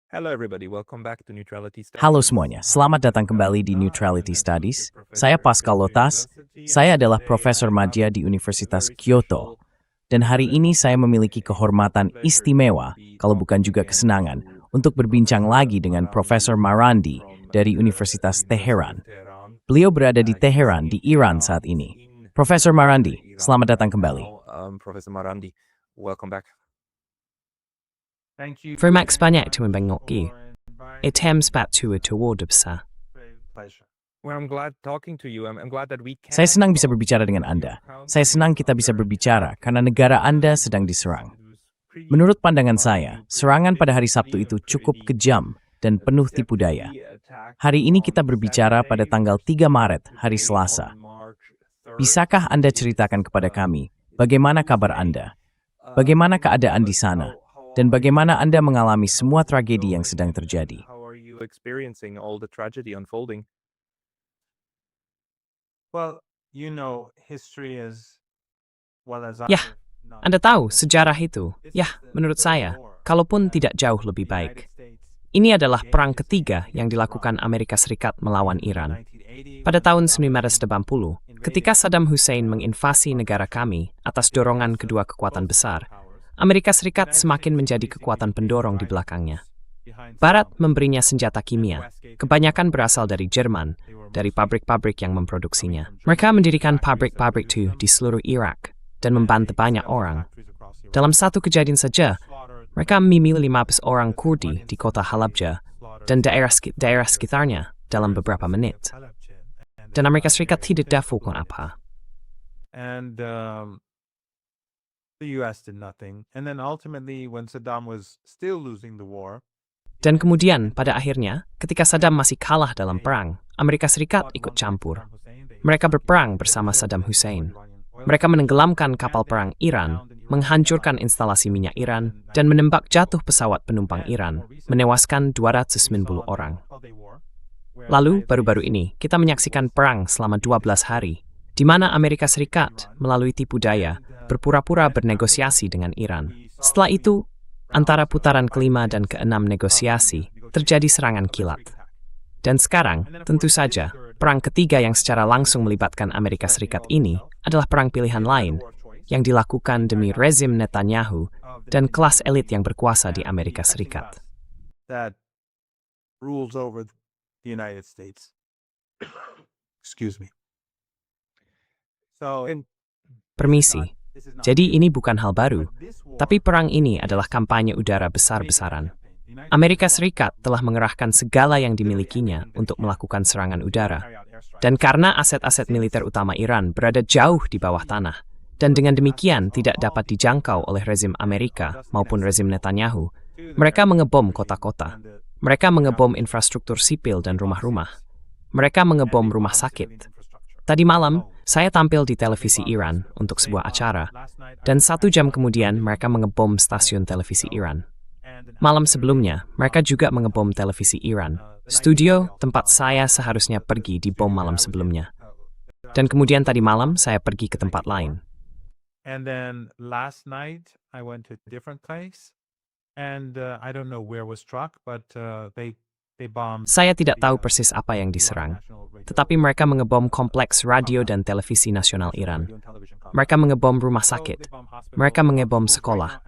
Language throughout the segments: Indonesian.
Hello everybody, welcome back to Neutrality Halo Studies. semuanya, selamat datang kembali di Neutrality Studies. Saya Pascal Lotas, saya adalah Profesor Madya di Universitas Kyoto. Dan hari ini saya memiliki kehormatan istimewa, kalau bukan juga kesenangan, untuk berbincang lagi dengan Profesor Marandi dari Universitas Teheran. Beliau berada di Teheran, di Iran saat ini. Profesor Marandi, selamat datang kembali. Professor Marandi, welcome back. Vermaak banyak membangoki. Items batu toward besar. Well, I'm glad talking to you. I'm glad that we can. Saya senang bisa berbicara dengan Anda. Saya senang kita bisa berbicara karena negara Anda sedang diserang. Menurut pandangan saya, serangan pada hari Sabtu itu cukup kejam dan penuh tipu daya. Hari ini kita berbicara pada tanggal 3 Maret, hari Selasa. Bisakah Anda ceritakan kepada kami bagaimana kabar Anda? Bagaimana keadaan di sana? Dan bagaimana Anda mengalami semua tragedi yang sedang terjadi? How are you experiencing all the tragedy unfolding? Well, you know, history is Yah, Anda tahu sejarah itu? Yah, menurut saya, kalaupun tidak jauh lebih baik. Ini adalah perang ketiga yang dilakukan Amerika Serikat melawan Iran. Pada tahun 1980, ketika Saddam Hussein menginvasi negara kami atas dorongan kedua kekuatan besar, Amerika Serikat semakin menjadi kekuatan pendorong di belakangnya. Barat memberinya senjata kimia, kebanyakan berasal dari Jerman, dari pabrik-pabrik yang memproduksinya. Mereka mendirikan pabrik-pabrik itu di seluruh Irak dan membantu banyak orang. Dalam satu kejadian saja, mereka memilih 15 orang Kurdi di kota Halabja dan daerah sekitarnya dalam beberapa menit. Dan Amerika Serikat tidak dapat apa. And the US did nothing. And then ultimately, when Saddam was still losing the war, Dan kemudian, pada akhirnya, ketika Saddam masih kalah dalam perang, Amerika Serikat ikut campur. Mereka berperang bersama Saddam Hussein. Mereka menenggelamkan kapal perang Iran, menghancurkan instalasi minyak Iran, dan menembak jatuh pesawat penumpang Iran, menewaskan 290 orang. Lalu, baru-baru ini, kita menyaksikan perang selama 12 hari, di mana Amerika Serikat, melalui tipu daya, berpura-pura bernegosiasi dengan Iran. Setelah itu, antara putaran kelima dan keenam negosiasi, terjadi serangan kilat. Dan sekarang, tentu saja, perang ketiga yang secara langsung melibatkan Amerika Serikat ini adalah perang pilihan lain yang dilakukan demi rezim Netanyahu dan kelas elit yang berkuasa di Amerika Serikat. that rules over the United States. Excuse me. So, Permisi, jadi ini bukan hal baru, tapi perang ini adalah kampanye udara besar-besaran. Amerika Serikat telah mengerahkan segala yang dimilikinya untuk melakukan serangan udara. Dan karena aset-aset militer utama Iran berada jauh di bawah tanah, dan dengan demikian tidak dapat dijangkau oleh rezim Amerika maupun rezim Netanyahu, mereka mengebom kota-kota. Mereka mengebom infrastruktur sipil dan rumah-rumah. Mereka mengebom rumah sakit. Tadi malam, saya tampil di televisi Iran untuk sebuah acara, dan 1 jam kemudian mereka mengebom stasiun televisi Iran. Malam sebelumnya, mereka juga mengebom televisi Iran. Studio tempat saya seharusnya pergi di bom malam sebelumnya. Dan kemudian tadi malam, saya pergi ke tempat lain. and then last night I went to a different place, and I don't know where was struck, but they bombed. Saya tidak tahu persis apa yang diserang, tetapi mereka mengebom kompleks radio dan televisi nasional Iran. Mereka mengebom rumah sakit. Mereka mengebom sekolah.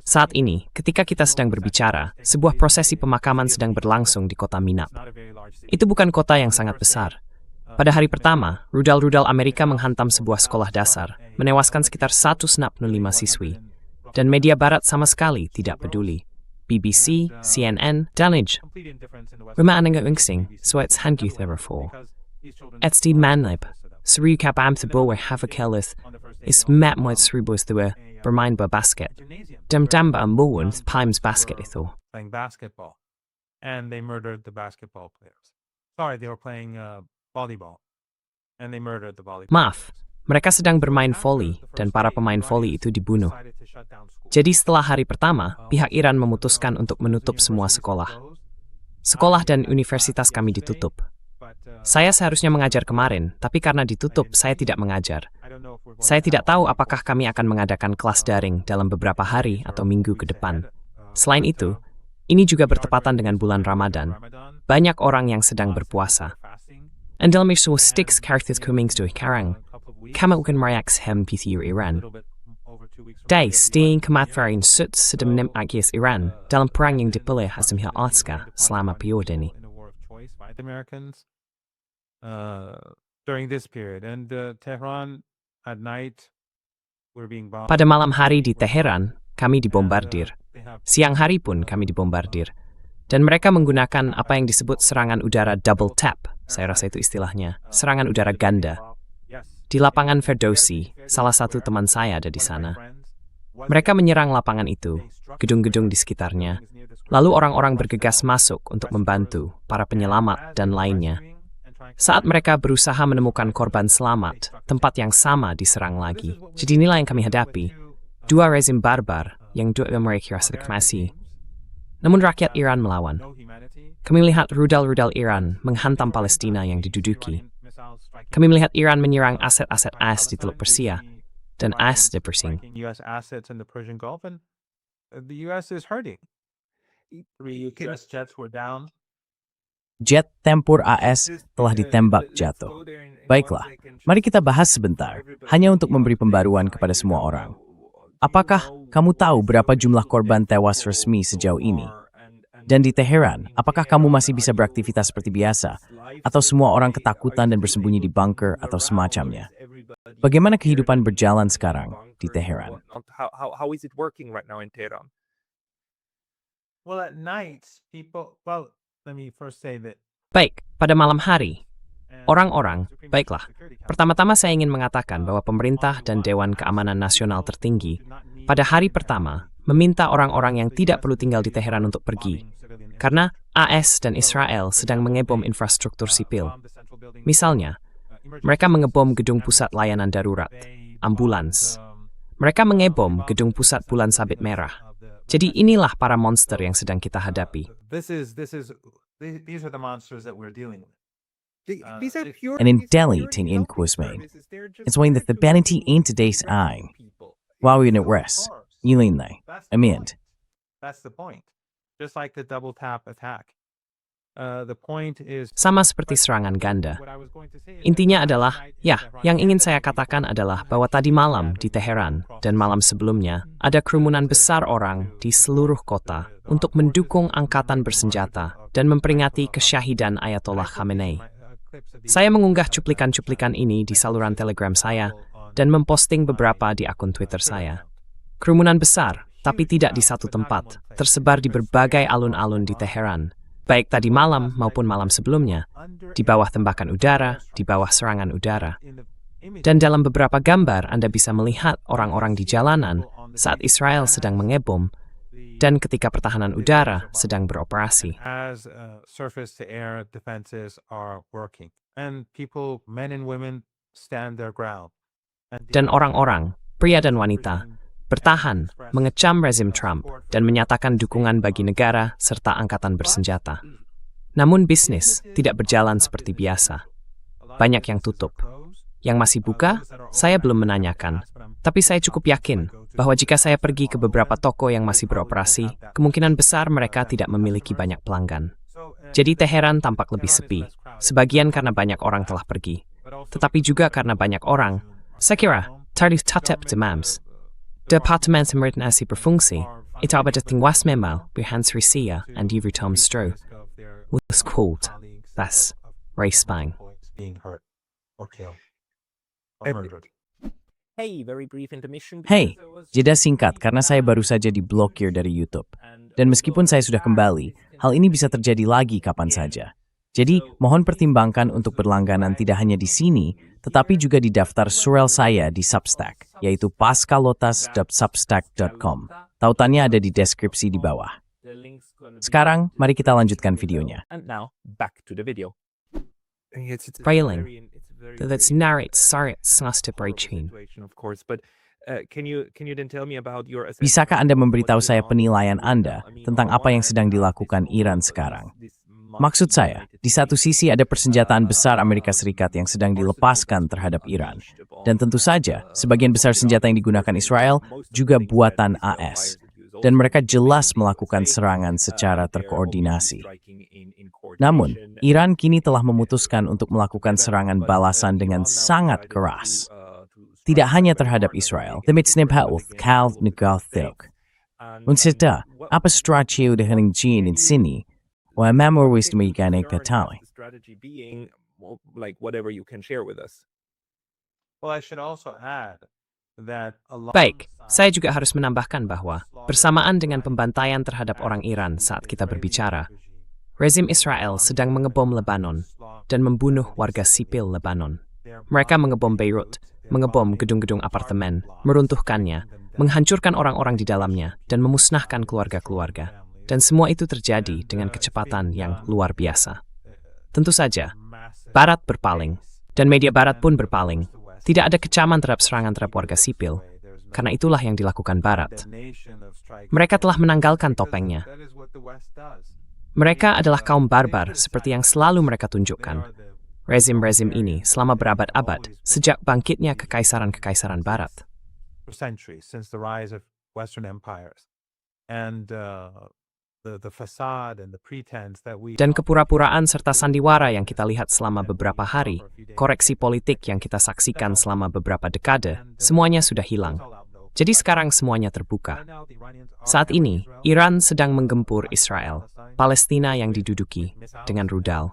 Saat ini, ketika kita sedang berbicara, sebuah prosesi pemakaman sedang berlangsung di kota Minab. Itu bukan kota yang sangat besar. Pada hari pertama, rudal-rudal Amerika menghantam sebuah sekolah dasar, menewaskan sekitar 195 siswi. Dan media barat sama sekali tidak peduli. BBC, CNN, Danij. Rima anang-angsing, so it's hangu therefore. Etsti manlib, sriu kapam thabo where havakelith, is met moit sribos thua, bermain ba basket. Dem damba moon pimes basket ito. Playing basketball, and they murdered the basketball players. Sorry, they were playing volleyball, and they murdered the volleyball. Maaf, mereka sedang bermain voli, dan para pemain voli itu dibunuh. Jadi setelah hari pertama, pihak Iran memutuskan untuk menutup semua sekolah. Sekolah dan universitas kami ditutup. Saya seharusnya mengajar kemarin, tapi karena ditutup, saya tidak mengajar. Saya tidak tahu apakah kami akan mengadakan kelas daring dalam beberapa hari atau minggu ke depan. Selain itu, Ini juga bertepatan dengan bulan Ramadan. Banyak orang yang sedang berpuasa. En dalam isu sticks karthis kumings do karang, kama ukan mariaks hem PTU Iran. Day sting kematfarin sut sedem nem akias Iran dalam perang yang dipilih Hasimha Oscar selama periode ini. Americans during this period, and Tehran at night were being bombed. Pada malam hari di Teheran, kami dibombardir. Siang hari pun kami dibombardir. Dan mereka menggunakan apa yang disebut serangan udara double tap. Saya rasa itu istilahnya. Serangan udara ganda. Di lapangan Ferdowsi, salah satu teman saya ada di sana. Mereka menyerang lapangan itu, gedung-gedung di sekitarnya. Lalu orang-orang bergegas masuk untuk membantu para penyelamat dan lainnya. Saat mereka berusaha menemukan korban selamat, tempat yang sama diserang lagi. Jadi inilah yang kami hadapi. Dua rezim barbar yang dua mereka rasa dekmasi. Namun rakyat Iran melawan. Kami melihat rudal-rudal Iran menghantam Palestina yang diduduki. Kami melihat Iran menyerang aset-aset AS di Teluk Persia dan AS di Persing. U.S. assets in the Persian Gulf, and the U.S. is hurting. 3 U.S. jets were down. Jet tempur AS telah ditembak jatuh. Baiklah, mari kita bahas sebentar, hanya untuk memberi pembaruan kepada semua orang. Apakah kamu tahu berapa jumlah korban tewas resmi sejauh ini? Dan di Teheran, apakah kamu masih bisa beraktivitas seperti biasa? Atau semua orang ketakutan dan bersembunyi di bunker atau semacamnya? Bagaimana kehidupan berjalan sekarang di Teheran? How is it working right now in Tehran? Well, at night, let me first say that. Baik, pada malam hari, orang-orang, baiklah. Pertama-tama saya ingin mengatakan bahwa pemerintah dan Dewan Keamanan Nasional tertinggi pada hari pertama meminta orang-orang yang tidak perlu tinggal di Teheran untuk pergi. Karena AS dan Israel sedang mengebom infrastruktur sipil. Misalnya, mereka mengebom gedung pusat layanan darurat, ambulans. Mereka mengebom gedung pusat bulan sabit merah. Jadi inilah para monster yang sedang kita hadapi. These are the monsters that we're dealing with. And in Delhi, Tingin Kusmain, explained that the Banati ain't today's eyeing. Wow, in it rest. Yilinai, Amint. That's the point. Just like the double tap attack. The point is Sama seperti serangan ganda. what I was going to say. Intinya adalah, ya, yang ingin saya katakan adalah bahwa tadi malam di Teheran dan malam sebelumnya ada kerumunan besar orang di seluruh kota untuk mendukung angkatan bersenjata dan memperingati kesyahidan Ayatollah Khamenei. Saya mengunggah cuplikan-cuplikan ini di saluran Telegram saya dan memposting beberapa di akun Twitter saya. Kerumunan besar, tapi tidak di satu tempat, tersebar di berbagai alun-alun di Teheran, baik tadi malam maupun malam sebelumnya, di bawah tembakan udara, di bawah serangan udara. Dan dalam beberapa gambar Anda bisa melihat orang-orang di jalanan saat Israel sedang mengebom dan ketika pertahanan udara sedang beroperasi. As surface-to-air defenses are working, and people, men and women, stand their ground. Dan orang-orang, pria dan wanita, bertahan, mengecam rezim Trump, dan menyatakan dukungan bagi negara serta angkatan bersenjata. Namun bisnis tidak berjalan seperti biasa. Banyak yang tutup. Yang masih buka, saya belum menanyakan. Tapi saya cukup yakin bahwa jika saya pergi ke beberapa toko yang masih beroperasi, kemungkinan besar mereka tidak memiliki banyak pelanggan. Jadi Teheran tampak lebih sepi, sebagian karena banyak orang telah pergi. Tetapi juga karena banyak orang, saya kira, tarif tatap demams. Departement Emergency berfungsi, itu ada tingwas memal, berhans Rusia, and Tom Stro, was called, thus, race bang. Being hurt or killed or Eh, murdered. Hey, jeda singkat karena saya baru saja diblokir dari YouTube. Dan meskipun saya sudah kembali, hal ini bisa terjadi lagi kapan saja. Jadi, mohon pertimbangkan untuk berlangganan tidak hanya di sini, tetapi juga di daftar surel saya di Substack, yaitu pascalotas.substack.com. Tautannya ada di deskripsi di bawah. Sekarang, mari kita lanjutkan videonya. And now, back to the video. Railing. That's narrate sarit snasta breachin. Of course, but can you then tell me about your Bisakah Anda memberitahu saya penilaian Anda tentang apa yang sedang dilakukan Iran sekarang? Maksud saya, di satu sisi ada persenjataan besar Amerika Serikat yang sedang dilepaskan terhadap Iran. Dan tentu saja, sebagian besar senjata yang digunakan Israel juga buatan AS. dan mereka jelas melakukan serangan secara terkoordinasi. Namun, Iran kini telah memutuskan untuk melakukan serangan balasan dengan sangat keras. Tidak hanya terhadap Israel, demi snebhaut kal negathilk. Unsita, apa strategi udah jin in sini, wa memorwis demigane katali. Like whatever you can share with us. Well, I should also add that Baik, saya juga harus menambahkan bahwa bersamaan dengan pembantaian terhadap orang Iran saat kita berbicara, rezim Israel sedang mengebom Lebanon dan membunuh warga sipil Lebanon. Mereka mengebom Beirut, mengebom gedung-gedung apartemen, meruntuhkannya, menghancurkan orang-orang di dalamnya, dan memusnahkan keluarga-keluarga. Dan semua itu terjadi dengan kecepatan yang luar biasa. Tentu saja, Barat berpaling, dan media Barat pun berpaling. Tidak ada kecaman terhadap serangan terhadap warga sipil, karena itulah yang dilakukan Barat. Mereka telah menanggalkan topengnya. Mereka adalah kaum barbar seperti yang selalu mereka tunjukkan. Rezim-rezim ini selama berabad-abad sejak bangkitnya kekaisaran-kekaisaran Barat. Dan kepura-puraan serta sandiwara yang kita lihat selama beberapa hari, koreksi politik yang kita saksikan selama beberapa dekade, semuanya sudah hilang. Jadi sekarang semuanya terbuka. Saat ini, Iran sedang menggempur Israel, Palestina yang diduduki, dengan rudal.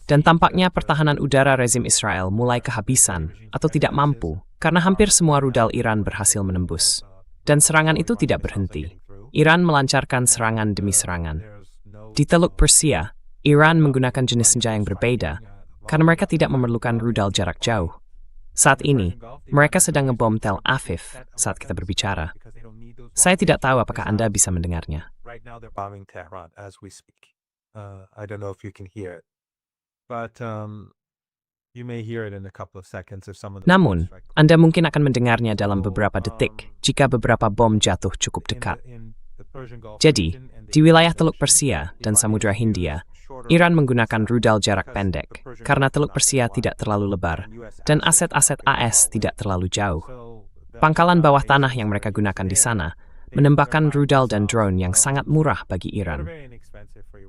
Dan tampaknya pertahanan udara rezim Israel mulai kehabisan atau tidak mampu, karena hampir semua rudal Iran berhasil menembus. Dan serangan itu tidak berhenti. Iran melancarkan serangan demi serangan. Di Teluk Persia, Iran menggunakan jenis senjata yang berbeda karena mereka tidak memerlukan rudal jarak jauh. Saat ini, mereka sedang ngebom Tel Aviv saat kita berbicara. Saya tidak tahu apakah Anda bisa mendengarnya. Namun, Anda mungkin akan mendengarnya dalam beberapa detik jika beberapa bom jatuh cukup dekat. Jadi, di wilayah Teluk Persia dan Samudra Hindia, Iran menggunakan rudal jarak pendek karena Teluk Persia tidak terlalu lebar dan aset-aset AS tidak terlalu jauh. Pangkalan bawah tanah yang mereka gunakan di sana menembakkan rudal dan drone yang sangat murah bagi Iran.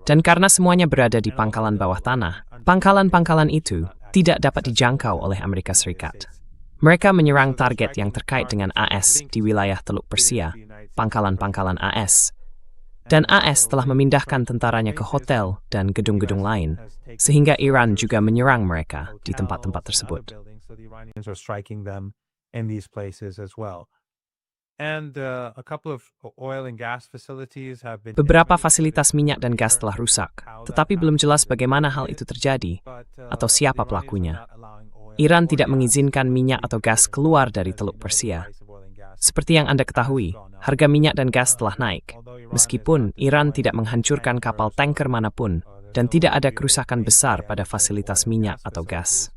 Dan karena semuanya berada di pangkalan bawah tanah, pangkalan-pangkalan itu tidak dapat dijangkau oleh Amerika Serikat. Mereka menyerang target yang terkait dengan AS di wilayah Teluk Persia, pangkalan-pangkalan AS. Dan AS telah memindahkan tentaranya ke hotel dan gedung-gedung lain, sehingga Iran juga menyerang mereka di tempat-tempat tersebut. Beberapa fasilitas minyak dan gas telah rusak, tetapi belum jelas bagaimana hal itu terjadi atau siapa pelakunya. Iran tidak mengizinkan minyak atau gas keluar dari Teluk Persia. Seperti yang Anda ketahui, harga minyak dan gas telah naik, meskipun Iran tidak menghancurkan kapal tanker manapun dan tidak ada kerusakan besar pada fasilitas minyak atau gas.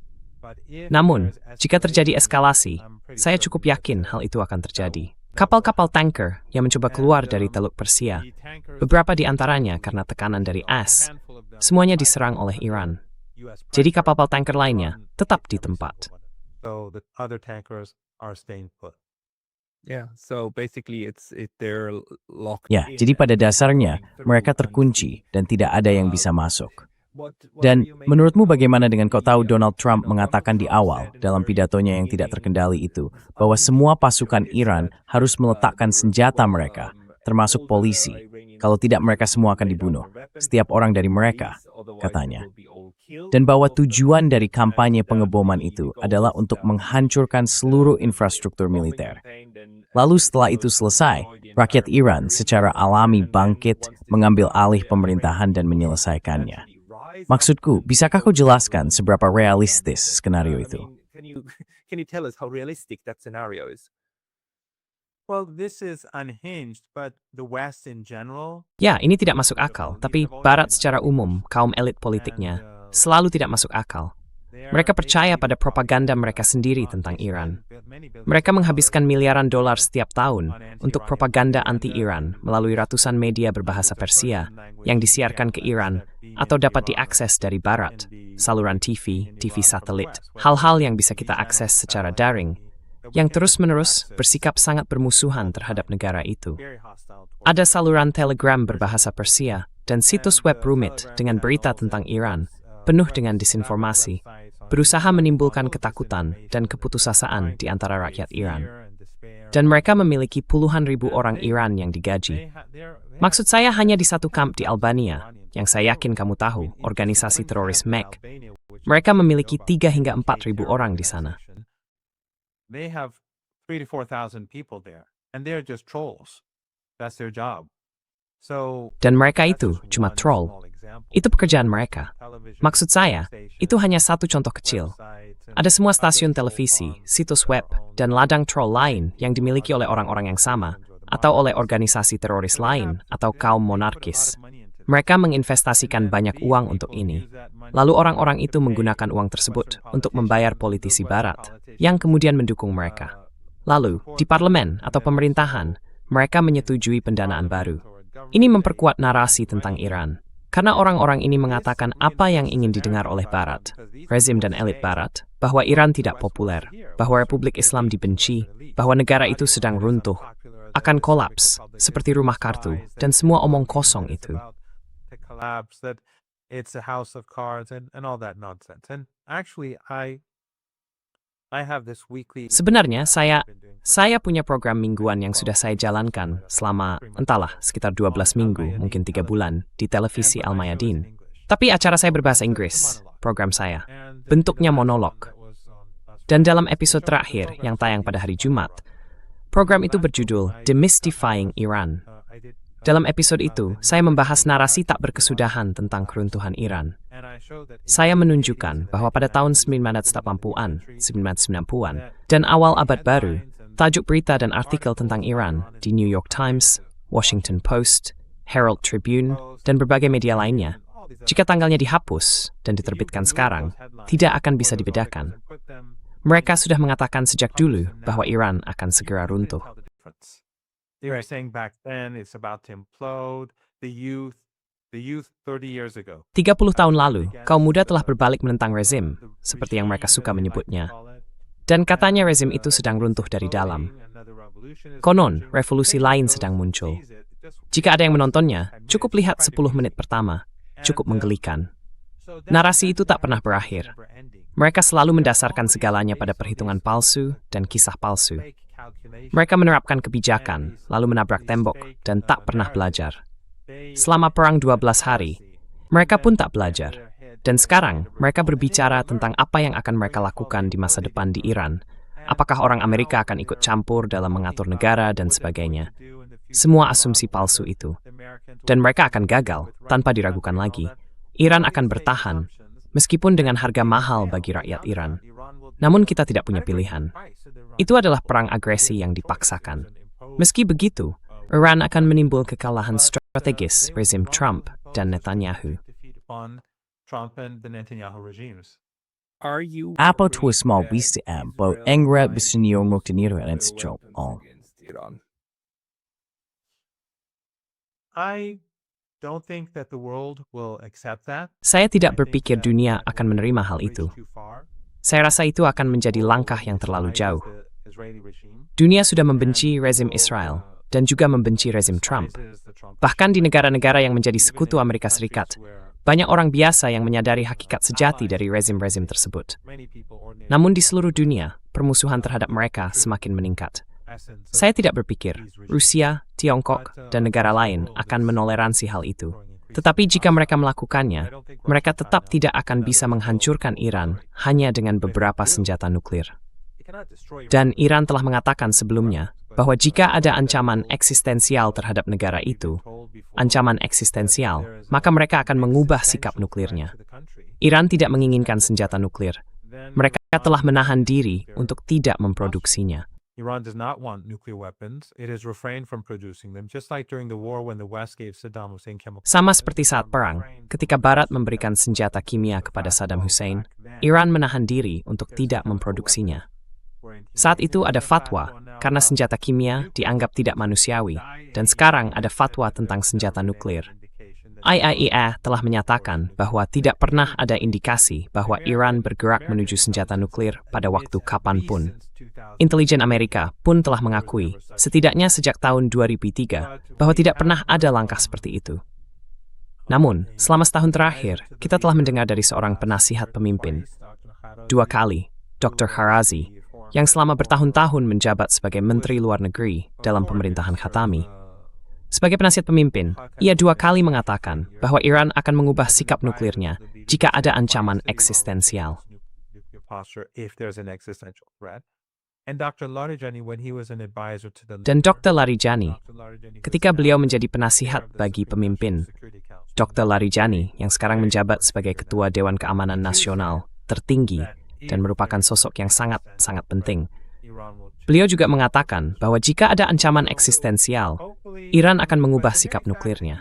Namun, jika terjadi eskalasi, saya cukup yakin hal itu akan terjadi. Kapal-kapal tanker yang mencoba keluar dari Teluk Persia, beberapa di antaranya karena tekanan dari AS, semuanya diserang oleh Iran. Jadi kapal-kapal tanker lainnya tetap di tempat. Ya, jadi pada dasarnya mereka terkunci dan tidak ada yang bisa masuk. Dan menurutmu bagaimana dengan kau tahu Donald Trump mengatakan di awal dalam pidatonya yang tidak terkendali itu bahwa semua pasukan Iran harus meletakkan senjata mereka, termasuk polisi. Kalau tidak mereka semua akan dibunuh, setiap orang dari mereka, katanya. Dan bahwa tujuan dari kampanye pengeboman itu adalah untuk menghancurkan seluruh infrastruktur militer. Lalu setelah itu selesai, rakyat Iran secara alami bangkit, mengambil alih pemerintahan dan menyelesaikannya. Maksudku, bisakah kau jelaskan seberapa realistis skenario itu? Can you tell us how realistic that scenario is? Well, this is unhinged, but the West in general. Ya, ini tidak masuk akal, tapi Barat secara umum, kaum elit politiknya, selalu tidak masuk akal. Mereka percaya pada propaganda mereka sendiri tentang Iran. Mereka menghabiskan miliaran dolar setiap tahun untuk propaganda anti-Iran melalui ratusan media berbahasa Persia yang disiarkan ke Iran atau dapat diakses dari Barat, saluran TV, TV satelit, hal-hal yang bisa kita akses secara daring, yang terus-menerus bersikap sangat bermusuhan terhadap negara itu. Ada saluran Telegram berbahasa Persia dan situs web rumit dengan berita tentang Iran, penuh dengan disinformasi, berusaha menimbulkan ketakutan dan keputusasaan di antara rakyat Iran. Dan mereka memiliki puluhan ribu orang Iran yang digaji. Maksud saya hanya di satu kamp di Albania, yang saya yakin kamu tahu, organisasi teroris MEK. Mereka memiliki 3 hingga 4 ribu orang di sana. They have 3,000 to 4,000 people there, and they're just trolls. That's their job. So, Dan mereka itu cuma troll. Itu pekerjaan mereka. Maksud saya, itu hanya satu contoh kecil. Ada semua stasiun televisi, situs web, dan ladang troll lain yang dimiliki oleh orang-orang yang sama, atau oleh organisasi teroris lain, atau kaum monarkis. Mereka menginvestasikan banyak uang untuk ini. Lalu orang-orang itu menggunakan uang tersebut untuk membayar politisi barat, yang kemudian mendukung mereka. Lalu, di parlemen atau pemerintahan, mereka menyetujui pendanaan baru. Ini memperkuat narasi tentang Iran. Karena orang-orang ini mengatakan apa yang ingin didengar oleh Barat, rezim dan elit Barat, bahwa Iran tidak populer, bahwa Republik Islam dibenci, bahwa negara itu sedang runtuh, akan kolaps, seperti rumah kartu, dan semua omong kosong itu. Sebenarnya saya punya program mingguan yang sudah saya jalankan selama, entahlah, sekitar 12 minggu, mungkin 3 bulan, di televisi Al Mayadin. Tapi acara saya berbahasa Inggris, program saya. Bentuknya monolog. Dan dalam episode terakhir yang tayang pada hari Jumat, program itu berjudul Demystifying Iran. Dalam episode itu, saya membahas narasi tak berkesudahan tentang keruntuhan Iran. Saya menunjukkan bahwa pada tahun 1980-an, 1990-an, dan awal abad baru, tajuk berita dan artikel tentang Iran di New York Times, Washington Post, Herald Tribune, dan berbagai media lainnya, jika tanggalnya dihapus dan diterbitkan sekarang, tidak akan bisa dibedakan. Mereka sudah mengatakan sejak dulu bahwa Iran akan segera runtuh. They were saying back then it's about to implode. The youth 30 years ago. 30 tahun lalu, kaum muda telah berbalik menentang rezim, seperti yang mereka suka menyebutnya. Dan katanya rezim itu sedang runtuh dari dalam. Konon, revolusi lain sedang muncul. Jika ada yang menontonnya, cukup lihat 10 menit pertama. Cukup menggelikan. Narasi itu tak pernah berakhir. Mereka selalu mendasarkan segalanya pada perhitungan palsu dan kisah palsu. Mereka menerapkan kebijakan, lalu menabrak tembok, dan tak pernah belajar. Selama perang 12 hari, mereka pun tak belajar. Dan sekarang, mereka berbicara tentang apa yang akan mereka lakukan di masa depan di Iran. Apakah orang Amerika akan ikut campur dalam mengatur negara dan sebagainya. Semua asumsi palsu itu. Dan mereka akan gagal, tanpa diragukan lagi. Iran akan bertahan, meskipun dengan harga mahal bagi rakyat Iran. Namun kita tidak punya pilihan. Itu adalah perang agresi yang dipaksakan. Meski begitu, Iran akan menimbul kekalahan strategis rezim Trump dan Netanyahu. Apa tuh small beast bahwa Engrat bisa nyomok dinero dan job on. Saya tidak berpikir dunia akan menerima hal itu. Saya rasa itu akan menjadi langkah yang terlalu jauh. Dunia sudah membenci rezim Israel dan juga membenci rezim Trump. Bahkan di negara-negara yang menjadi sekutu Amerika Serikat, banyak orang biasa yang menyadari hakikat sejati dari rezim-rezim tersebut. Namun di seluruh dunia, permusuhan terhadap mereka semakin meningkat. Saya tidak berpikir Rusia, Tiongkok, dan negara lain akan menoleransi hal itu. Tetapi jika mereka melakukannya, mereka tetap tidak akan bisa menghancurkan Iran hanya dengan beberapa senjata nuklir. Dan Iran telah mengatakan sebelumnya bahwa jika ada ancaman eksistensial terhadap negara itu, ancaman eksistensial, maka mereka akan mengubah sikap nuklirnya. Iran tidak menginginkan senjata nuklir. Mereka telah menahan diri untuk tidak memproduksinya. Iran does not want nuclear weapons. It has refrained from producing them, just like during the war when the West gave Saddam Hussein chemical. Sama seperti saat perang, ketika Barat memberikan senjata kimia kepada Saddam Hussein, Iran menahan diri untuk tidak memproduksinya. Saat itu ada fatwa karena senjata kimia dianggap tidak manusiawi, dan sekarang ada fatwa tentang senjata nuklir. IAEA telah menyatakan bahwa tidak pernah ada indikasi bahwa Iran bergerak menuju senjata nuklir pada waktu kapanpun. Intelijen Amerika pun telah mengakui, setidaknya sejak tahun 2003, bahwa tidak pernah ada langkah seperti itu. Namun, selama setahun terakhir, kita telah mendengar dari seorang penasihat pemimpin, 2 kali, Dr. Harazi, yang selama bertahun-tahun menjabat sebagai Menteri Luar Negeri dalam pemerintahan Khatami. Sebagai penasihat pemimpin, ia 2 kali mengatakan bahwa Iran akan mengubah sikap nuklirnya jika ada ancaman eksistensial. Dan Dr. Larijani, ketika beliau menjadi penasihat bagi pemimpin, Dr. Larijani yang sekarang menjabat sebagai Ketua Dewan Keamanan Nasional tertinggi dan merupakan sosok yang sangat-sangat penting, beliau juga mengatakan bahwa jika ada ancaman eksistensial, Iran akan mengubah sikap nuklirnya.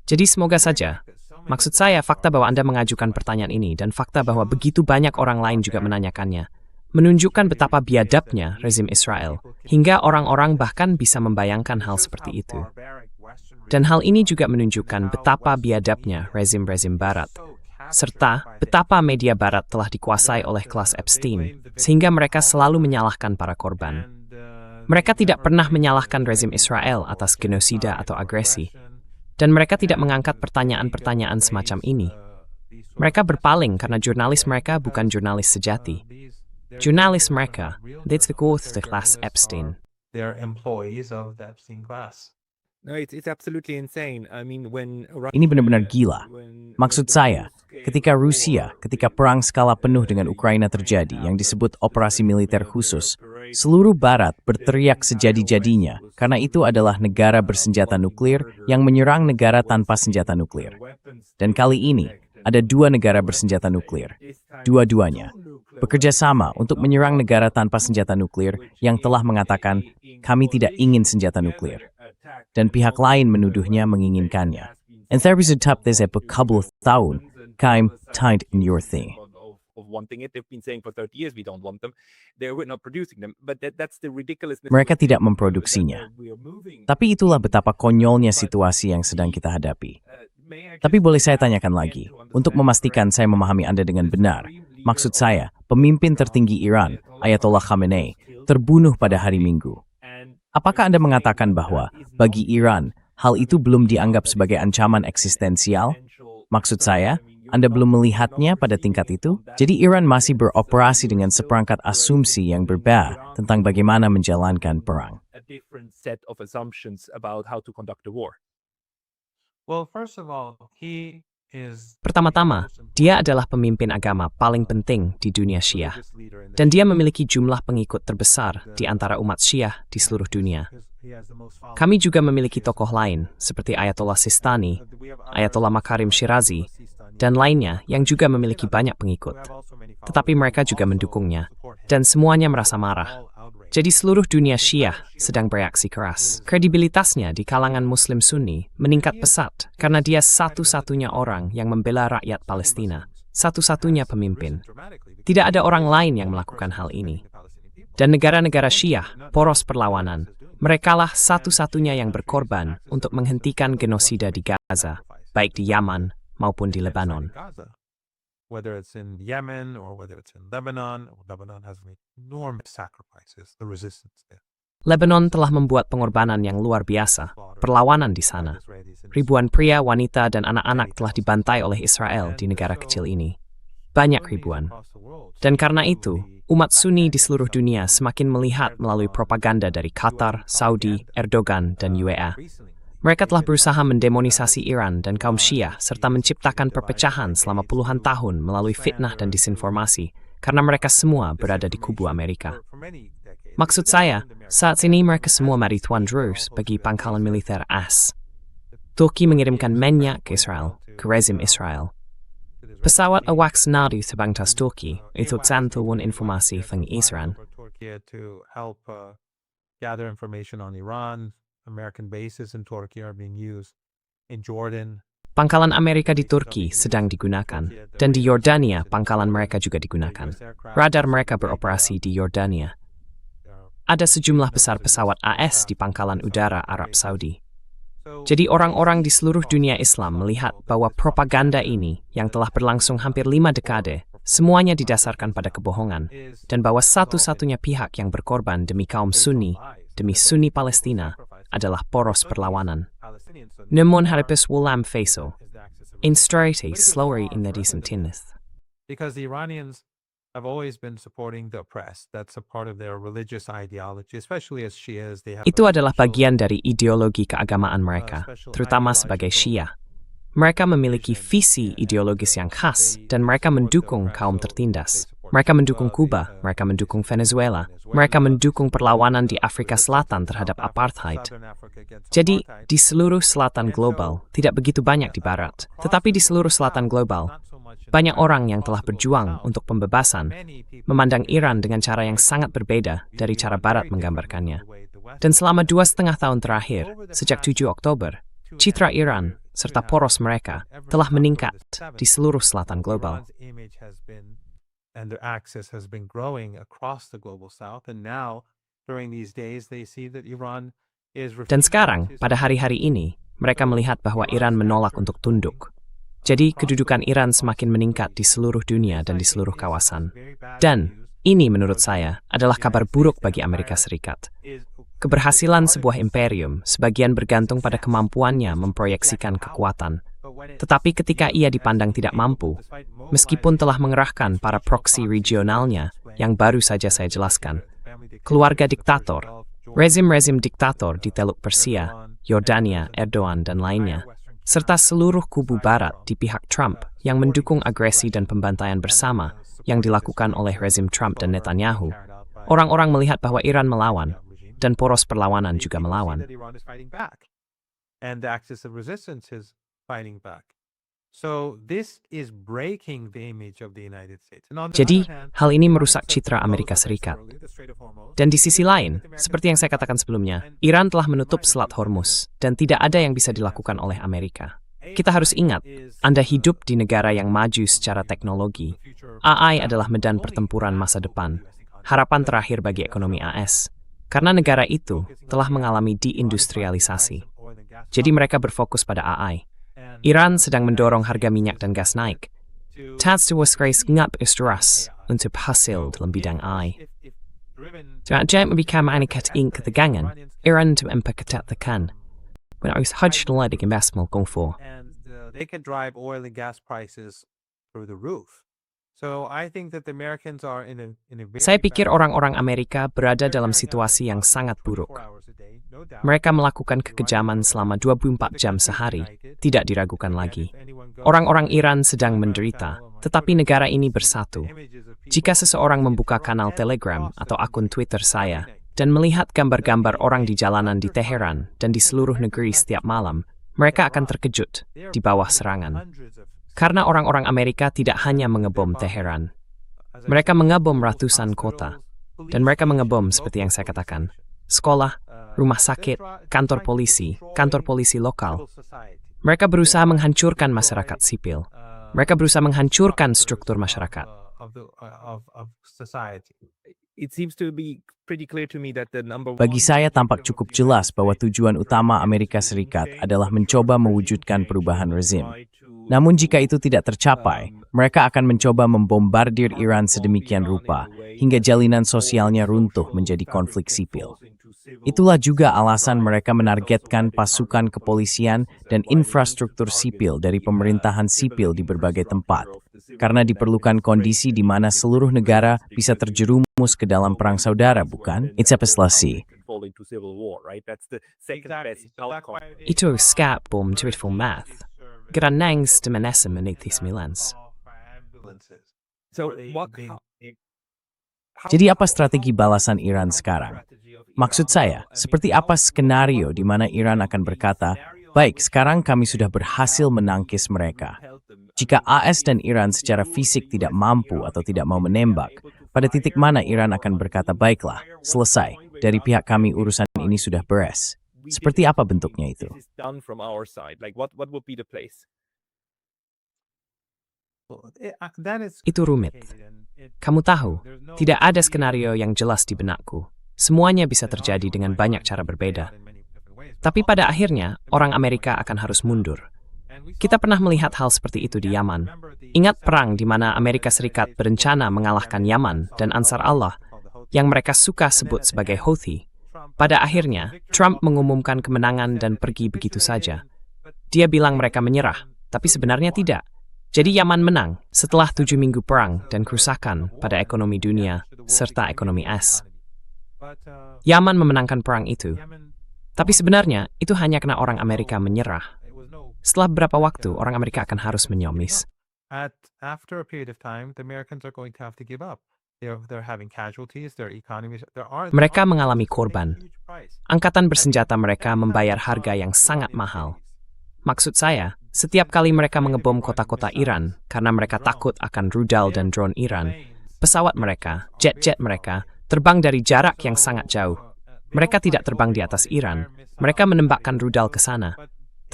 Jadi semoga saja, maksud saya fakta bahwa Anda mengajukan pertanyaan ini dan fakta bahwa begitu banyak orang lain juga menanyakannya, menunjukkan betapa biadabnya rezim Israel, hingga orang-orang bahkan bisa membayangkan hal seperti itu. Dan hal ini juga menunjukkan betapa biadabnya rezim-rezim Barat, serta betapa media Barat telah dikuasai oleh kelas Epstein, sehingga mereka selalu menyalahkan para korban. Mereka tidak pernah menyalahkan rezim Israel atas genosida atau agresi, dan mereka tidak mengangkat pertanyaan-pertanyaan semacam ini. Mereka berpaling karena jurnalis mereka bukan jurnalis sejati. Jurnalis mereka, that's the quote the class Epstein. They are employees of the Epstein class. No, it's absolutely insane. I mean, when Ini benar-benar gila. Maksud saya, ketika perang skala penuh dengan Ukraina terjadi yang disebut operasi militer khusus, seluruh Barat berteriak sejadi-jadinya karena itu adalah negara bersenjata nuklir yang menyerang negara tanpa senjata nuklir. Dan kali ini, ada 2 negara bersenjata nuklir. Dua-duanya bekerja sama untuk menyerang negara tanpa senjata nuklir yang telah mengatakan, kami tidak ingin senjata nuklir. Dan pihak lain menuduhnya menginginkannya. And there is a top this a couple of tahun, I'm tied in your thing. Mereka tidak memproduksinya. Tapi itulah betapa konyolnya situasi yang sedang kita hadapi. Tapi boleh saya tanyakan lagi, untuk memastikan saya memahami Anda dengan benar. Maksud saya, pemimpin tertinggi Iran, Ayatollah Khamenei, terbunuh pada hari Minggu. Apakah Anda mengatakan bahwa, bagi Iran, hal itu belum dianggap sebagai ancaman eksistensial? Maksud saya, Anda belum melihatnya pada tingkat itu? Jadi Iran masih beroperasi dengan seperangkat asumsi yang berbeda tentang bagaimana menjalankan perang. Well, first of all, Pertama-tama, dia adalah pemimpin agama paling penting di dunia Syiah, dan dia memiliki jumlah pengikut terbesar di antara umat Syiah di seluruh dunia. Kami juga memiliki tokoh lain, seperti Ayatollah Sistani, Ayatollah Makarim Shirazi, dan lainnya yang juga memiliki banyak pengikut. Tetapi mereka juga mendukungnya, dan semuanya merasa marah. Jadi seluruh dunia Syiah sedang bereaksi keras. Kredibilitasnya di kalangan Muslim Sunni meningkat pesat karena dia satu-satunya orang yang membela rakyat Palestina, satu-satunya pemimpin. Tidak ada orang lain yang melakukan hal ini. Dan negara-negara Syiah, poros perlawanan, merekalah satu-satunya yang berkorban untuk menghentikan genosida di Gaza, baik di Yaman maupun di Lebanon. Whether it's in Yemen or whether it's in Lebanon has made enormous sacrifices, the resistance there. Lebanon telah membuat pengorbanan yang luar biasa, perlawanan di sana. Ribuan pria, wanita, dan anak-anak telah dibantai oleh Israel di negara kecil ini. Banyak ribuan. Dan karena itu, umat Sunni di seluruh dunia semakin melihat melalui propaganda dari Qatar, Saudi, Erdogan, dan UEA. Mereka telah berusaha mendemonisasi Iran dan kaum Syiah serta menciptakan perpecahan selama puluhan tahun melalui fitnah dan disinformasi karena mereka semua berada di kubu Amerika. Maksud saya, saat ini mereka semua mari tuan terus bagi pangkalan militer AS. Turki mengirimkan minyak ke Israel, ke rezim Israel. Pesawat AWACS Nadu terbang atas Turki untuk santuan informasi tentang Israel. American bases in Turkey are being used in Jordan. Pangkalan Amerika di Turki sedang digunakan, dan di Yordania pangkalan mereka juga digunakan. Radar mereka beroperasi di Yordania. Ada sejumlah besar pesawat AS di pangkalan udara Arab Saudi. Jadi orang-orang di seluruh dunia Islam melihat bahwa propaganda ini yang telah berlangsung hampir 5 dekade, semuanya didasarkan pada kebohongan, dan bahwa satu-satunya pihak yang berkorban demi kaum Sunni, demi Sunni Palestina, adalah poros perlawanan. Namun harapus wulam faisal, instrati slower in the decent tinneth. Because the Iranians have always been supporting the oppressed. That's a part of their religious ideology, especially as Shias. They have Itu adalah bagian dari ideologi keagamaan mereka, terutama sebagai Syiah. Mereka memiliki visi ideologis yang khas, dan mereka mendukung kaum tertindas. Mereka mendukung Kuba, mereka mendukung Venezuela, mereka mendukung perlawanan di Afrika Selatan terhadap apartheid. Jadi, di seluruh selatan global, tidak begitu banyak di barat, tetapi di seluruh selatan global, banyak orang yang telah berjuang untuk pembebasan, memandang Iran dengan cara yang sangat berbeda dari cara barat menggambarkannya. Dan selama 2,5 tahun terakhir, sejak 7 Oktober, citra Iran serta poros mereka telah meningkat di seluruh selatan global. And their access has been growing across the global south, and now during these days they see that Iran is Dan sekarang, pada hari-hari ini, mereka melihat bahwa Iran menolak untuk tunduk. Jadi kedudukan Iran semakin meningkat di seluruh dunia dan di seluruh kawasan. Dan ini menurut saya adalah kabar buruk bagi Amerika Serikat. Keberhasilan sebuah imperium sebagian bergantung pada kemampuannya memproyeksikan kekuatan. Tetapi ketika ia dipandang tidak mampu, meskipun telah mengerahkan para proksi regionalnya yang baru saja saya jelaskan, keluarga diktator, rezim-rezim diktator di Teluk Persia, Yordania, Erdogan, dan lainnya, serta seluruh kubu barat di pihak Trump yang mendukung agresi dan pembantaian bersama yang dilakukan oleh rezim Trump dan Netanyahu, orang-orang melihat bahwa Iran melawan, dan poros perlawanan juga melawan. Jadi, hal ini merusak citra Amerika Serikat. Dan di sisi lain, seperti yang saya katakan sebelumnya, Iran telah menutup Selat Hormuz, dan tidak ada yang bisa dilakukan oleh Amerika. Kita harus ingat, Anda hidup di negara yang maju secara teknologi. AI adalah medan pertempuran masa depan, harapan terakhir bagi ekonomi AS. Karena negara itu telah mengalami deindustrialisasi. Jadi mereka berfokus pada AI. Iran sedang mendorong harga minyak dan gas naik. Tats to wasgrais ngap istras untuk hasil dalam bidang AI. Jangan memberikan manikat ink ketegangan, Iran to empakatatakan. When I was hudged to lighting investment going for. They can drive oil and gas prices through the roof. So I think that the Americans are in a very Saya pikir orang-orang Amerika berada dalam situasi yang sangat buruk. Mereka melakukan kekejaman selama 24 jam sehari, tidak diragukan lagi. Orang-orang Iran sedang menderita, tetapi negara ini bersatu. Jika seseorang membuka kanal Telegram atau akun Twitter saya, dan melihat gambar-gambar orang di jalanan di Teheran dan di seluruh negeri setiap malam, mereka akan terkejut di bawah serangan. Karena orang-orang Amerika tidak hanya mengebom Teheran. Mereka mengebom ratusan kota. Dan mereka mengebom seperti yang saya katakan. Sekolah, rumah sakit, kantor polisi lokal. Mereka berusaha menghancurkan masyarakat sipil. Mereka berusaha menghancurkan struktur masyarakat. Bagi saya tampak cukup jelas bahwa tujuan utama Amerika Serikat adalah mencoba mewujudkan perubahan rezim. Namun jika itu tidak tercapai, mereka akan mencoba membombardir Iran sedemikian rupa hingga jalinan sosialnya runtuh menjadi konflik sipil. Itulah juga alasan mereka menargetkan pasukan kepolisian dan infrastruktur sipil dari pemerintahan sipil di berbagai tempat, karena diperlukan kondisi di mana seluruh negara bisa terjerumus ke dalam perang saudara, bukan? It's epislasi. Itu skat bom tweetful math. Granangs de menesa menithis milans. Jadi apa strategi balasan Iran sekarang? Maksud saya, seperti apa skenario di mana Iran akan berkata, baik, sekarang kami sudah berhasil menangkis mereka. Jika AS dan Iran secara fisik tidak mampu atau tidak mau menembak, pada titik mana Iran akan berkata, baiklah, selesai, dari pihak kami urusan ini sudah beres. Seperti apa bentuknya itu? Itu rumit. Kamu tahu, tidak ada skenario yang jelas di benakku. Semuanya bisa terjadi dengan banyak cara berbeda. Tapi pada akhirnya, orang Amerika akan harus mundur. Kita pernah melihat hal seperti itu di Yaman. Ingat perang di mana Amerika Serikat berencana mengalahkan Yaman dan Ansar Allah, yang mereka suka sebut sebagai Houthi. Pada akhirnya, Trump mengumumkan kemenangan dan pergi begitu saja. Dia bilang mereka menyerah, tapi sebenarnya tidak. Jadi Yaman menang setelah 7 minggu perang dan kerusakan pada ekonomi dunia serta ekonomi es. Yaman memenangkan perang itu. Tapi sebenarnya itu hanya karena orang Amerika menyerah. Setelah beberapa waktu, orang Amerika akan harus menyomis. After a period of time, the Americans are going to have to give up. They're having casualties, their economies. Mereka mengalami korban. Angkatan bersenjata mereka membayar harga yang sangat mahal. Maksud saya, setiap kali mereka mengebom kota-kota Iran karena mereka takut akan rudal dan drone Iran, pesawat mereka, jet-jet mereka, terbang dari jarak yang sangat jauh. Mereka tidak terbang di atas Iran. Mereka menembakkan rudal ke sana.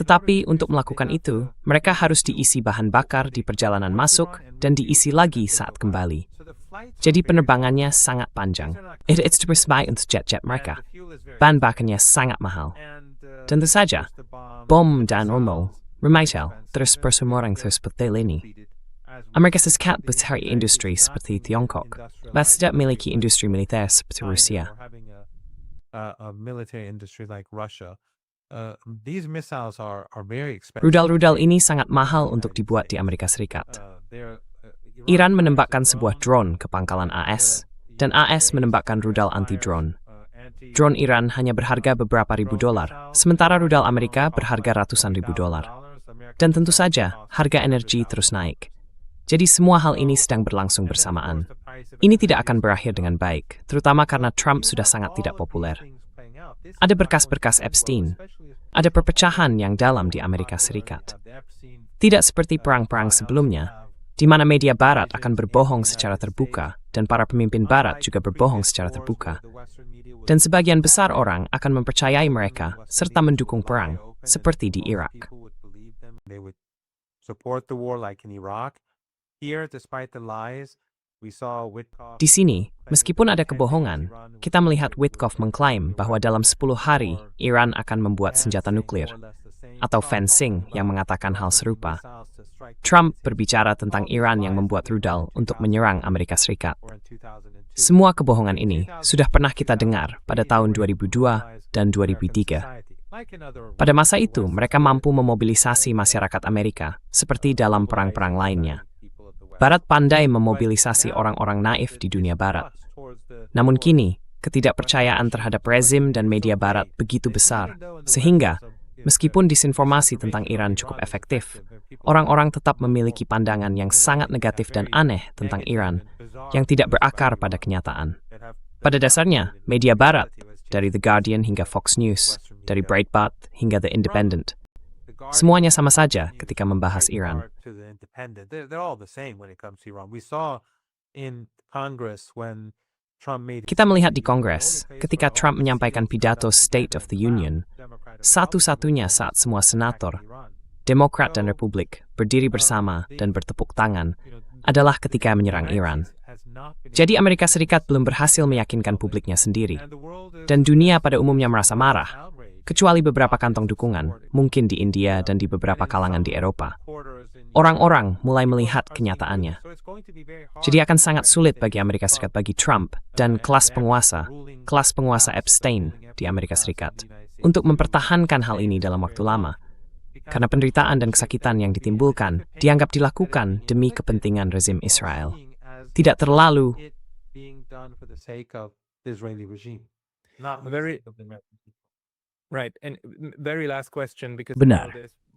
Tetapi untuk melakukan itu, mereka harus diisi bahan bakar di perjalanan masuk dan diisi lagi saat kembali. Jadi penerbangannya sangat panjang. It's terus baik untuk jet-jet mereka. Bahan bakarnya sangat mahal. Tentu saja, bom dan ammo, rematel, terus orang terus petil ini. Amerika Serikat bercari industri seperti Tiongkok, bahkan tidak memiliki industri militer seperti Rusia. Rudal-rudal ini sangat mahal untuk dibuat di Amerika Serikat. Iran menembakkan sebuah drone ke pangkalan AS, dan AS menembakkan rudal anti-drone. Drone Iran hanya berharga beberapa ribu dolar, sementara rudal Amerika berharga ratusan ribu dolar. Dan tentu saja, harga energi terus naik. Jadi semua hal ini sedang berlangsung bersamaan. Ini tidak akan berakhir dengan baik, terutama karena Trump sudah sangat tidak populer. Ada berkas-berkas Epstein. Ada perpecahan yang dalam di Amerika Serikat. Tidak seperti perang-perang sebelumnya, di mana media Barat akan berbohong secara terbuka dan para pemimpin Barat juga berbohong secara terbuka. Dan sebagian besar orang akan mempercayai mereka serta mendukung perang, seperti di Irak. Di sini, meskipun ada kebohongan, kita melihat Witkoff mengklaim bahwa dalam 10 hari Iran akan membuat senjata nuklir, atau Fencing yang mengatakan hal serupa. Trump berbicara tentang Iran yang membuat rudal untuk menyerang Amerika Serikat. Semua kebohongan ini sudah pernah kita dengar pada tahun 2002 dan 2003. Pada masa itu, mereka mampu memobilisasi masyarakat Amerika seperti dalam perang-perang lainnya. Barat pandai memobilisasi orang-orang naif di dunia Barat. Namun kini, ketidakpercayaan terhadap rezim dan media Barat begitu besar, sehingga, meskipun disinformasi tentang Iran cukup efektif, orang-orang tetap memiliki pandangan yang sangat negatif dan aneh tentang Iran, yang tidak berakar pada kenyataan. Pada dasarnya, media Barat, dari The Guardian hingga Fox News, dari Breitbart hingga The Independent, semuanya sama saja ketika membahas Iran. Kita melihat di Kongres, ketika Trump menyampaikan pidato State of the Union, satu-satunya saat semua senator, Demokrat dan Republik, berdiri bersama dan bertepuk tangan, adalah ketika menyerang Iran. Jadi Amerika Serikat belum berhasil meyakinkan publiknya sendiri, dan dunia pada umumnya merasa marah, kecuali beberapa kantong dukungan, mungkin di India dan di beberapa kalangan di Eropa. Orang-orang mulai melihat kenyataannya. Jadi akan sangat sulit bagi Amerika Serikat, bagi Trump dan kelas penguasa Epstein di Amerika Serikat, untuk mempertahankan hal ini dalam waktu lama. Karena penderitaan dan kesakitan yang ditimbulkan dianggap dilakukan demi kepentingan rezim Israel. Tidak terlalu benar.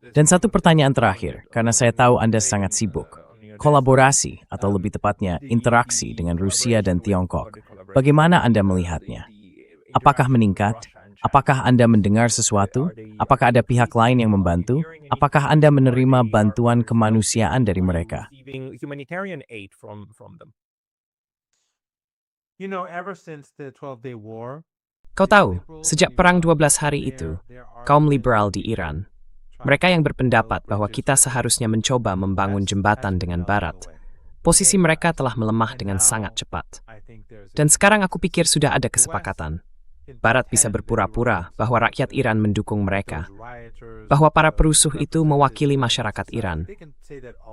Dan satu pertanyaan terakhir, karena saya tahu Anda sangat sibuk. Kolaborasi, atau lebih tepatnya interaksi dengan Rusia dan Tiongkok, bagaimana Anda melihatnya? Apakah meningkat? Apakah Anda mendengar sesuatu? Apakah ada pihak lain yang membantu? Apakah Anda menerima bantuan kemanusiaan dari mereka? Kau tahu, sejak perang 12 hari itu, kaum liberal di Iran, mereka yang berpendapat bahwa kita seharusnya mencoba membangun jembatan dengan Barat, posisi mereka telah melemah dengan sangat cepat. Dan sekarang aku pikir sudah ada kesepakatan. Barat bisa berpura-pura bahwa rakyat Iran mendukung mereka, bahwa para perusuh itu mewakili masyarakat Iran.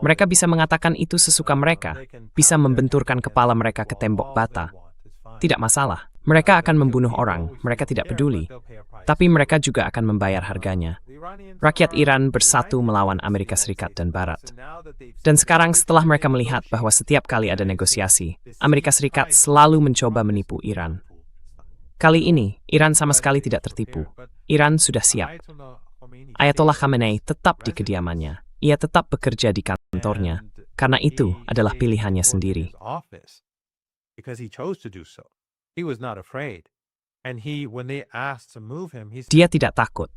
Mereka bisa mengatakan itu sesuka mereka, bisa membenturkan kepala mereka ke tembok bata. Tidak masalah, mereka akan membunuh orang, mereka tidak peduli. Tapi mereka juga akan membayar harganya. Rakyat Iran bersatu melawan Amerika Serikat dan Barat. Dan sekarang setelah mereka melihat bahwa setiap kali ada negosiasi, Amerika Serikat selalu mencoba menipu Iran. Kali ini, Iran sama sekali tidak tertipu. Iran sudah siap. Ayatollah Khamenei tetap di kediamannya. Ia tetap bekerja di kantornya, karena itu adalah pilihannya sendiri. Dia tidak takut.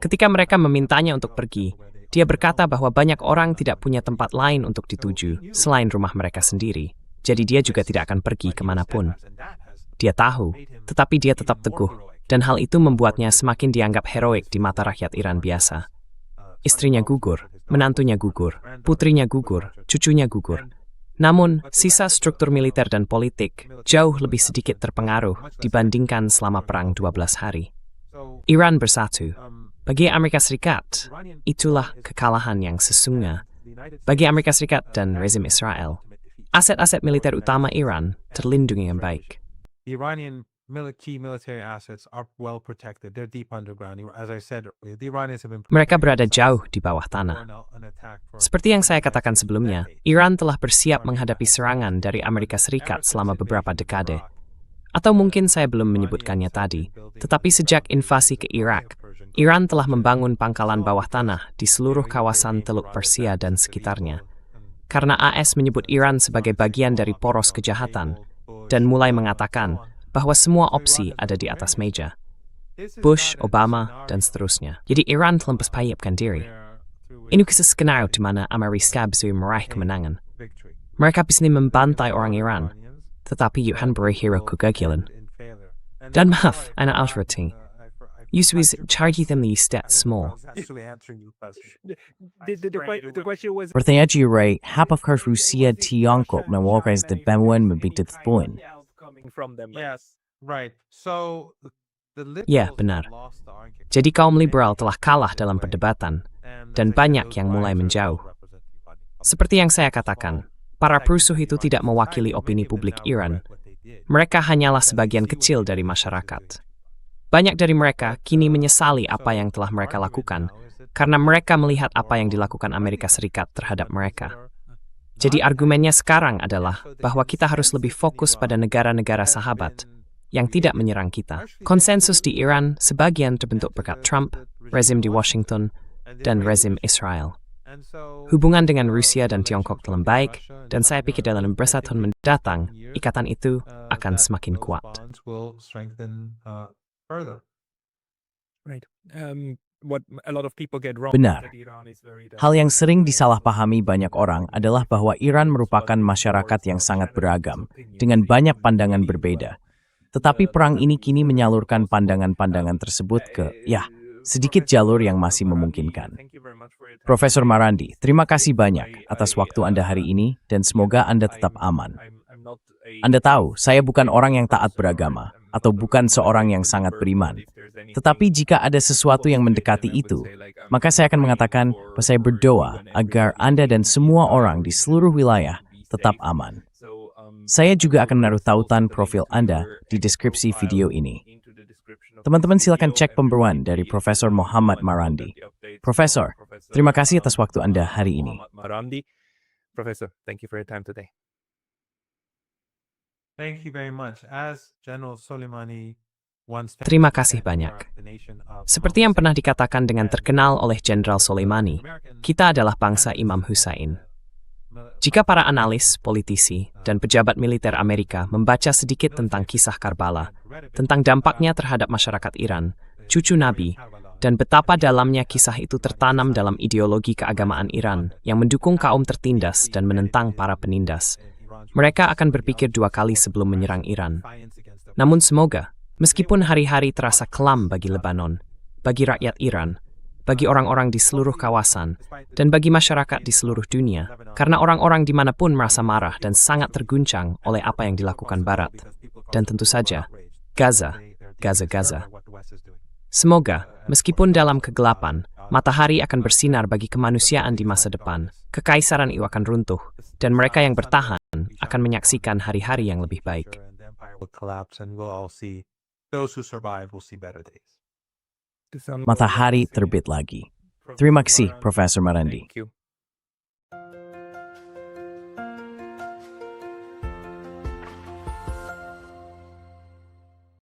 Ketika mereka memintanya untuk pergi, dia berkata bahwa banyak orang tidak punya tempat lain untuk dituju selain rumah mereka sendiri. Jadi dia juga tidak akan pergi kemanapun. Dia tahu, tetapi dia tetap teguh, dan hal itu membuatnya semakin dianggap heroik di mata rakyat Iran biasa. Istrinya gugur, menantunya gugur, putrinya gugur, cucunya gugur. Namun, sisa struktur militer dan politik jauh lebih sedikit terpengaruh dibandingkan selama perang 12 hari. Iran bersatu. Bagi Amerika Serikat, itulah kekalahan yang sesungguhnya. Bagi Amerika Serikat dan rezim Israel, aset-aset militer utama Iran terlindungi yang baik. Iranian key military assets are well protected. They're deep underground. As I said earlier, the Iranians have been Mereka berada jauh di bawah tanah. Seperti yang saya katakan sebelumnya, Iran telah bersiap menghadapi serangan dari Amerika Serikat selama beberapa dekade. Atau mungkin saya belum menyebutkannya tadi, tetapi sejak invasi ke Irak, Iran telah membangun pangkalan bawah tanah di seluruh kawasan Teluk Persia dan sekitarnya. Karena AS menyebut Iran sebagai bagian dari poros kejahatan, dan mulai mengatakan bahwa semua opsi ada di atas meja. Bush, Obama, dan seterusnya. Jadi Iran telah mempersiapkan diri. Ini kisah skenario di mana Amerika bisa meraih kemenangan. Mereka bisa membantai orang Iran, tetapi Yuhan berakhir kegagalan. Dan maaf, anak Al-Rati. Yusuf cari them the stats small. Pertanyaan Ray, apakah Rusia Tiongkok menawarkan bantuan membantu poin? Ya, benar. Jadi kaum liberal telah kalah dalam perdebatan, dan banyak yang mulai menjauh. Seperti yang saya katakan, para perusuh itu tidak mewakili opini publik Iran. Mereka hanyalah sebagian kecil dari masyarakat. Banyak dari mereka kini menyesali apa yang telah mereka lakukan, karena mereka melihat apa yang dilakukan Amerika Serikat terhadap mereka. Jadi argumennya sekarang adalah bahwa kita harus lebih fokus pada negara-negara sahabat yang tidak menyerang kita. Konsensus di Iran sebagian terbentuk berkat Trump, rezim di Washington, dan rezim Israel. Hubungan dengan Rusia dan Tiongkok telah baik, dan saya pikir dalam beberapa tahun mendatang, ikatan itu akan semakin kuat. Benar. Hal yang sering disalahpahami banyak orang adalah bahwa Iran merupakan masyarakat yang sangat beragam, dengan banyak pandangan berbeda. Tetapi perang ini kini menyalurkan pandangan-pandangan tersebut ke, sedikit jalur yang masih memungkinkan. Profesor Marandi, terima kasih banyak atas waktu Anda hari ini, dan semoga Anda tetap aman. Anda tahu, saya bukan orang yang taat beragama, atau bukan seorang yang sangat beriman. Tetapi jika ada sesuatu yang mendekati itu, maka saya akan mengatakan bahwa saya berdoa agar Anda dan semua orang di seluruh wilayah tetap aman. Saya juga akan menaruh tautan profil Anda di deskripsi video ini. Teman-teman silakan cek pemburuan dari Profesor Muhammad Marandi. Profesor, terima kasih atas waktu Anda hari ini. Professor, thank you for your time today. Thank you very much. As General Soleimani once Terima kasih banyak. Seperti yang pernah dikatakan dengan terkenal oleh Jenderal Soleimani, kita adalah bangsa Imam Hussein. Jika para analis, politisi, dan pejabat militer Amerika membaca sedikit tentang kisah Karbala, tentang dampaknya terhadap masyarakat Iran, cucu Nabi, dan betapa dalamnya kisah itu tertanam dalam ideologi keagamaan Iran yang mendukung kaum tertindas dan menentang para penindas, mereka akan berpikir dua kali sebelum menyerang Iran. Namun semoga, meskipun hari-hari terasa kelam bagi Lebanon, bagi rakyat Iran, bagi orang-orang di seluruh kawasan, dan bagi masyarakat di seluruh dunia, karena orang-orang dimanapun merasa marah dan sangat terguncang oleh apa yang dilakukan Barat. Dan tentu saja, Gaza, Gaza-Gaza. Semoga, meskipun dalam kegelapan, matahari akan bersinar bagi kemanusiaan di masa depan, kekaisaran itu akan runtuh, dan mereka yang bertahan akan menyaksikan hari-hari yang lebih baik. Matahari terbit lagi. Terima kasih, Profesor Marandi. Thank you.